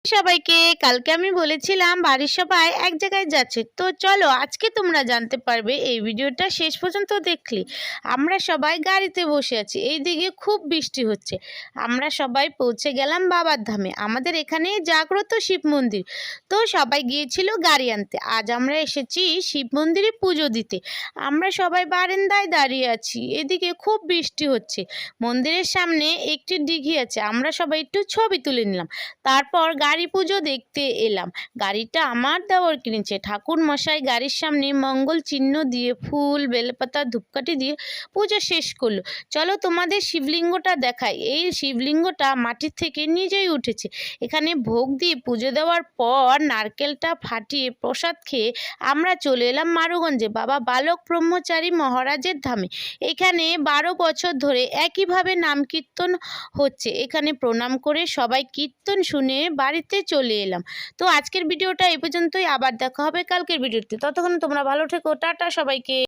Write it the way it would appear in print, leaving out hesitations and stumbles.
সবাইকে কালকে আমি বলেছিলাম বাড়ির সবাই এক জায়গায় যাচ্ছে, তো চলো আজকে তোমরা জানতে পারবে এই ভিডিওটা শেষ পর্যন্ত দেখলে। আমরা সবাই গাড়িতে বসে আছি, এইদিকে খুব বৃষ্টি হচ্ছে। আমরা সবাই পৌঁছে গেলাম বাবার ধামে, আমাদের এখানে জাগ্রত শিব মন্দির। তো সবাই গিয়েছিল গাড়ি আনতে, আজ আমরা এসেছি শিব মন্দিরে পুজো দিতে। আমরা সবাই বারান্দায় দাঁড়িয়ে আছি, এদিকে খুব বৃষ্টি হচ্ছে। মন্দিরের সামনে একটি দিঘি আছে, আমরা সবাই একটু ছবি তুলে নিলাম। তারপর গাড়ি পুজো দেখতে এলাম। গাড়িটা আমার দেওর কিনেছে। ঠাকুর মশাই গাড়ির সামনে মঙ্গল চিহ্ন দিয়ে ফুল বেলপাতা ধূপকাঠি দিয়ে পুজো শেষ করলো। চলো তোমাদের শিবলিঙ্গটা দেখাই। এই শিবলিঙ্গটা মাটির থেকে নিজেই উঠেছে। এখানে ভোগ দিয়ে পুজো দেওয়ার পর নারকেলটা ফাটিয়ে প্রসাদ খেয়ে আমরা চলে এলাম মারুগঞ্জে বাবা বালক ব্রহ্মচারী মহারাজের ধামে। এখানে 12 বছর ধরে একইভাবে নাম কীর্তন হচ্ছে। এখানে প্রণাম করে সবাই কীর্তন শুনে বাড়িতে চলে এলাম। তো আজকের ভিডিওটা এই পর্যন্তই, আবার দেখা হবে কালকের ভিডিওতে। ততক্ষণ তোমরা ভালো থেকো, টাটা সবাইকে।